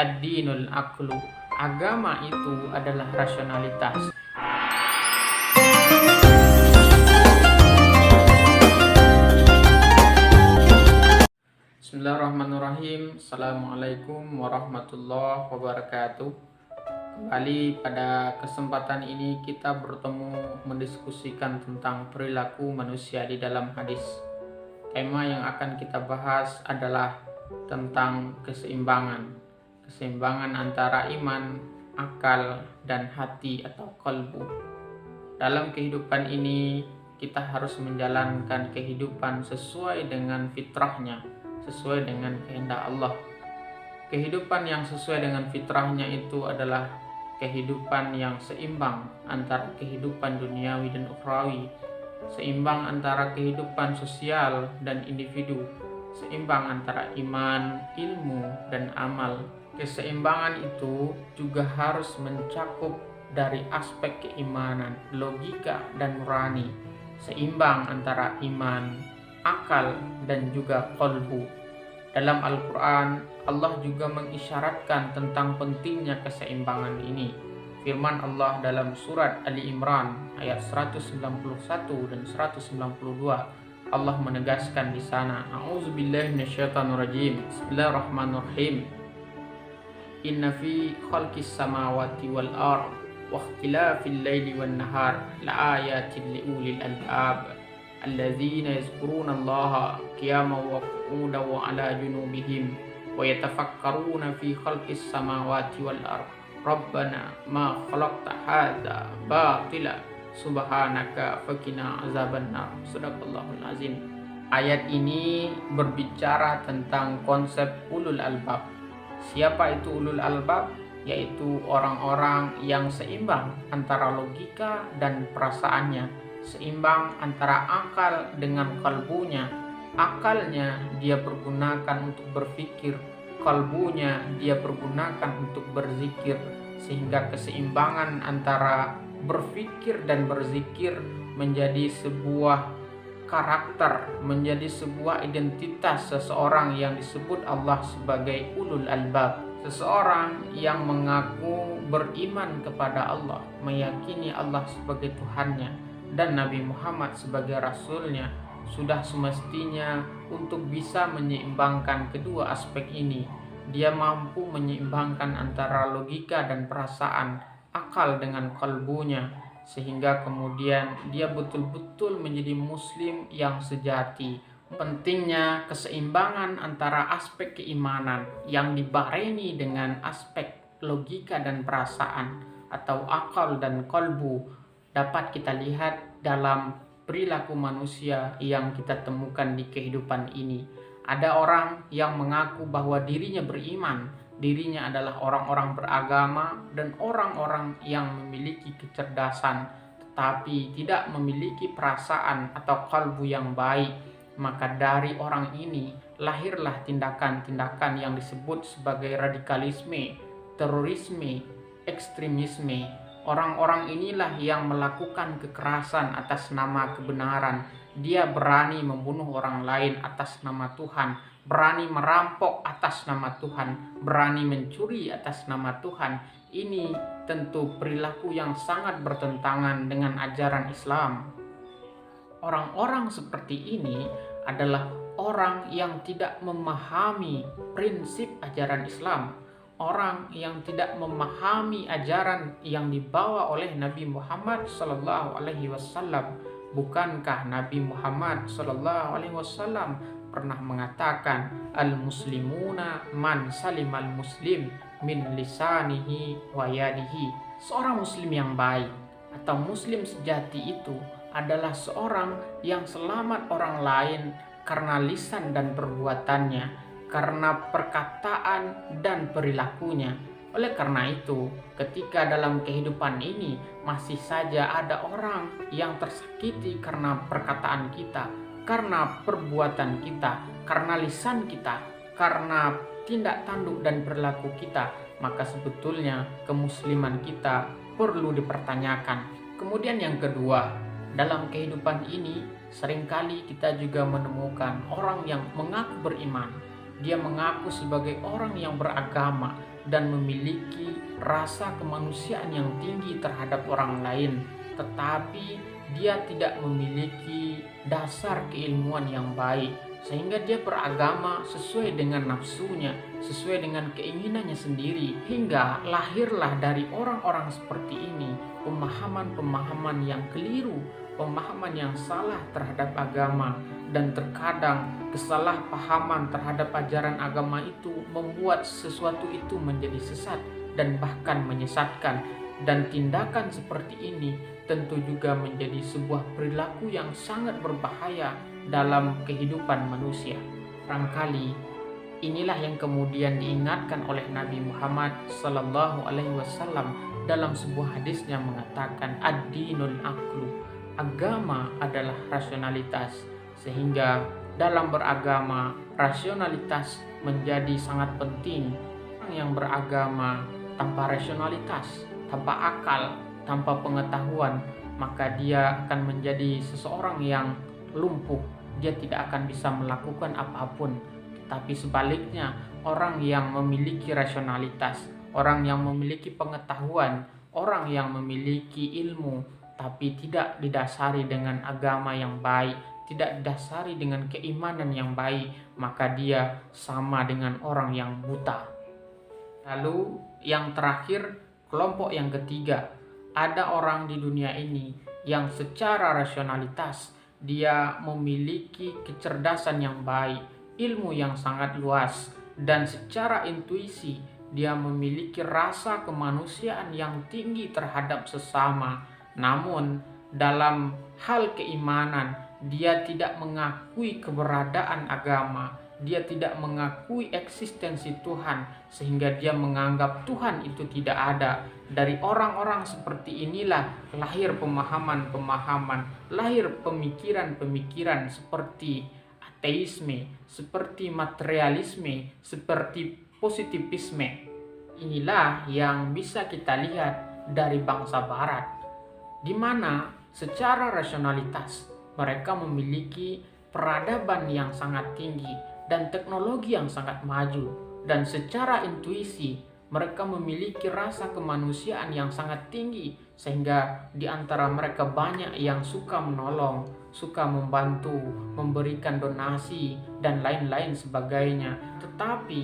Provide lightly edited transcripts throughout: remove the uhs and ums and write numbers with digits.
ad-dinul aqlu. Agama itu adalah rasionalitas. Bismillahirrahmanirrahim. Assalamualaikum warahmatullahi wabarakatuh. Kembali pada kesempatan ini kita bertemu mendiskusikan tentang perilaku manusia di dalam hadis. Tema yang akan kita bahas adalah tentang keseimbangan antara iman, akal, dan hati atau qalbu. Dalam kehidupan ini kita harus menjalankan kehidupan sesuai dengan fitrahnya, sesuai dengan kehendak Allah. Kehidupan yang sesuai dengan fitrahnya itu adalah kehidupan yang seimbang antara kehidupan duniawi dan ukhrawi, seimbang antara kehidupan sosial dan individu, seimbang antara iman, ilmu, dan amal. Keseimbangan itu juga harus mencakup dari aspek keimanan, logika, dan nurani, seimbang antara iman, akal, dan juga qalbu. Dalam Al-Quran, Allah juga mengisyaratkan tentang pentingnya keseimbangan ini. Firman Allah dalam surat Ali Imran ayat 191 dan 192, Allah menegaskan di sana, A'udzubillahi minasyaitonirrajim. Bismillahirrahmanirrahim. Inna fi khalqis samawati wal ard wa ikhtilafil laili wan nahar laayatin liulil albab alladzina yazkuruna Allaha qiyaman wa qu'udan wa 'ala junubihim wa yatafakkaruna fi khalqis samawati wal ard Rabbana ma khalaqta hadza batila subhanaka faqina azabannar. Shadaqallahul azim. Ayat ini berbicara tentang konsep ulul albab. Siapa itu ulul albab? Yaitu orang-orang yang seimbang antara logika dan perasaannya, seimbang antara akal dengan kalbunya. Akalnya dia pergunakan untuk berpikir, kalbunya dia pergunakan untuk berzikir, sehingga keseimbangan antara berpikir dan berzikir menjadi sebuah karakter, menjadi sebuah identitas seseorang yang disebut Allah sebagai ulul albab. Seseorang yang mengaku beriman kepada Allah, meyakini Allah sebagai Tuhannya dan Nabi Muhammad sebagai Rasulnya, sudah semestinya untuk bisa menyeimbangkan kedua aspek ini. Dia mampu menyeimbangkan antara logika dan perasaan, akal dengan kalbunya, sehingga kemudian dia betul-betul menjadi muslim yang sejati. Pentingnya keseimbangan antara aspek keimanan yang dibarengi dengan aspek logika dan perasaan atau akal dan kalbu dapat kita lihat dalam perilaku manusia yang kita temukan di kehidupan ini. Ada orang yang mengaku bahwa dirinya beriman, dirinya adalah orang-orang beragama dan orang-orang yang memiliki kecerdasan, tetapi tidak memiliki perasaan atau kalbu yang baik. Maka dari orang ini lahirlah tindakan-tindakan yang disebut sebagai radikalisme, terorisme, ekstremisme. Orang-orang inilah yang melakukan kekerasan atas nama kebenaran. Dia berani membunuh orang lain atas nama Tuhan, berani merampok atas nama Tuhan, berani mencuri atas nama Tuhan. Ini tentu perilaku yang sangat bertentangan dengan ajaran Islam. Orang-orang seperti ini adalah orang yang tidak memahami prinsip ajaran Islam, orang yang tidak memahami ajaran yang dibawa oleh Nabi Muhammad SAW. Bukankah Nabi Muhammad SAW pernah mengatakan, al-muslimuna man salimal muslim min lisanihi wa yadihi. Seorang muslim yang baik atau muslim sejati itu adalah seorang yang selamat orang lain karena lisan dan perbuatannya, karena perkataan dan perilakunya. Oleh karena itu, ketika dalam kehidupan ini masih saja ada orang yang tersakiti karena perkataan kita, karena perbuatan kita, karena lisan kita, karena tindak tanduk dan perilaku kita, maka sebetulnya kemusliman kita perlu dipertanyakan. Kemudian yang kedua, dalam kehidupan ini seringkali kita juga menemukan orang yang mengaku beriman, dia mengaku sebagai orang yang beragama dan memiliki rasa kemanusiaan yang tinggi terhadap orang lain, tetapi dia tidak memiliki dasar keilmuan yang baik, sehingga dia beragama sesuai dengan nafsunya, sesuai dengan keinginannya sendiri, hingga lahirlah dari orang-orang seperti ini pemahaman-pemahaman yang keliru, pemahaman yang salah terhadap agama. Dan terkadang kesalahpahaman terhadap ajaran agama itu membuat sesuatu itu menjadi sesat dan bahkan menyesatkan. Dan tindakan seperti ini tentu juga menjadi sebuah perilaku yang sangat berbahaya dalam kehidupan manusia. Barangkali inilah yang kemudian diingatkan oleh Nabi Muhammad Sallallahu Alaihi Wasallam dalam sebuah hadisnya mengatakan ad-dinul aqlu, agama adalah rasionalitas. Sehingga dalam beragama, rasionalitas menjadi sangat penting. Orang yang beragama tanpa rasionalitas, tanpa akal, tanpa pengetahuan, maka dia akan menjadi seseorang yang lumpuh. Dia tidak akan bisa melakukan apapun. Tapi sebaliknya, orang yang memiliki rasionalitas, orang yang memiliki pengetahuan, orang yang memiliki ilmu, tapi tidak didasari dengan agama yang baik, tidak didasari dengan keimanan yang baik, maka dia sama dengan orang yang buta. Lalu yang terakhir, kelompok yang ketiga, ada orang di dunia ini yang secara rasionalitas dia memiliki kecerdasan yang baik, ilmu yang sangat luas, dan secara intuisi dia memiliki rasa kemanusiaan yang tinggi terhadap sesama. Namun dalam hal keimanan, dia tidak mengakui keberadaan agama, dia tidak mengakui eksistensi Tuhan, sehingga dia menganggap Tuhan itu tidak ada. Dari orang-orang seperti inilah lahir pemahaman-pemahaman, lahir pemikiran-pemikiran seperti ateisme, seperti materialisme, seperti positivisme. Inilah yang bisa kita lihat dari bangsa Barat, di mana secara rasionalitas mereka memiliki peradaban yang sangat tinggi dan teknologi yang sangat maju, dan secara intuisi mereka memiliki rasa kemanusiaan yang sangat tinggi, sehingga di antara mereka banyak yang suka menolong, suka membantu, memberikan donasi dan lain-lain sebagainya. Tetapi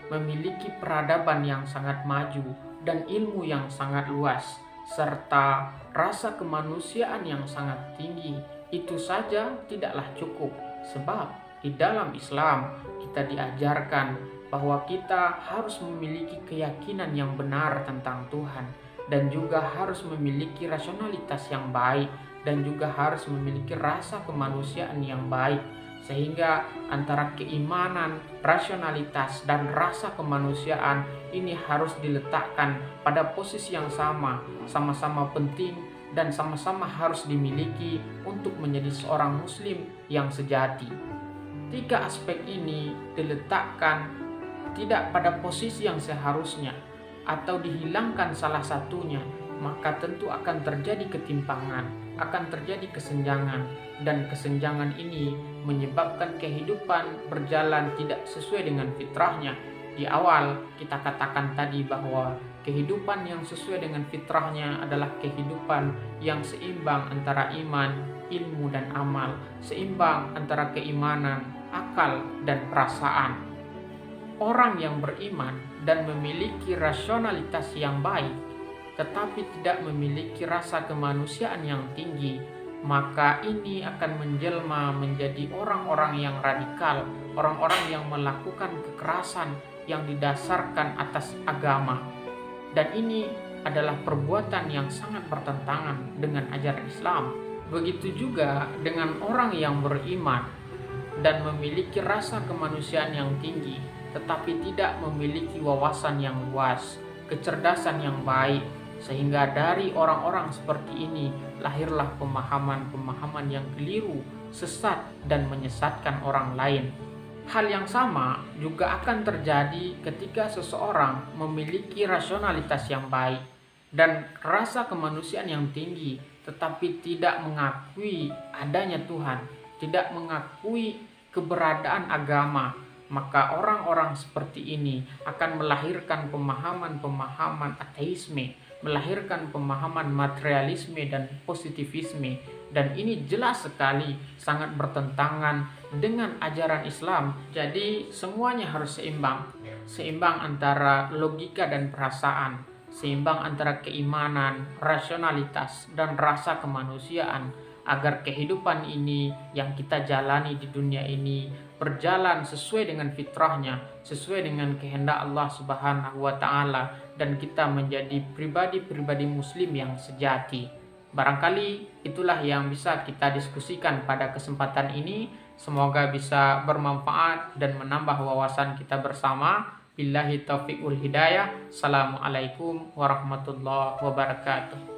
memiliki peradaban yang sangat maju dan ilmu yang sangat luas serta rasa kemanusiaan yang sangat tinggi, itu saja tidaklah cukup. Sebab di dalam Islam kita diajarkan bahwa kita harus memiliki keyakinan yang benar tentang Tuhan, dan juga harus memiliki rasionalitas yang baik, dan juga harus memiliki rasa kemanusiaan yang baik. Sehingga antara keimanan, rasionalitas, dan rasa kemanusiaan ini harus diletakkan pada posisi yang sama-sama penting, dan sama-sama harus dimiliki untuk menjadi seorang muslim yang sejati. Tiga aspek ini diletakkan tidak pada posisi yang seharusnya, atau dihilangkan salah satunya, maka tentu akan terjadi ketimpangan, akan terjadi kesenjangan, dan kesenjangan ini menyebabkan kehidupan berjalan tidak sesuai dengan fitrahnya. Di awal kita katakan tadi bahwa kehidupan yang sesuai dengan fitrahnya adalah kehidupan yang seimbang antara iman, ilmu, dan amal, seimbang antara keimanan, akal, dan perasaan. Orang yang beriman dan memiliki rasionalitas yang baik, tetapi tidak memiliki rasa kemanusiaan yang tinggi, maka ini akan menjelma menjadi orang-orang yang radikal, orang-orang yang melakukan kekerasan yang didasarkan atas agama. Dan ini adalah perbuatan yang sangat bertentangan dengan ajaran Islam. Begitu juga dengan orang yang beriman dan memiliki rasa kemanusiaan yang tinggi, tetapi tidak memiliki wawasan yang luas, kecerdasan yang baik, sehingga dari orang-orang seperti ini lahirlah pemahaman-pemahaman yang keliru, sesat, dan menyesatkan orang lain. Hal yang sama juga akan terjadi ketika seseorang memiliki rasionalitas yang baik dan rasa kemanusiaan yang tinggi, tetapi tidak mengakui adanya Tuhan, tidak mengakui keberadaan agama, maka orang-orang seperti ini akan melahirkan pemahaman-pemahaman ateisme, melahirkan pemahaman materialisme dan positivisme, dan ini jelas sekali sangat bertentangan dengan ajaran Islam. Jadi semuanya harus seimbang antara logika dan perasaan, seimbang antara keimanan, rasionalitas, dan rasa kemanusiaan, agar kehidupan ini yang kita jalani di dunia ini berjalan sesuai dengan fitrahnya, sesuai dengan kehendak Allah Subhanahu wa taala, dan kita menjadi pribadi-pribadi muslim yang sejati. Barangkali itulah yang bisa kita diskusikan pada kesempatan ini. Semoga bisa bermanfaat dan menambah wawasan kita bersama. Billahi taufiq wal hidayah. Assalamualaikum warahmatullahi wabarakatuh.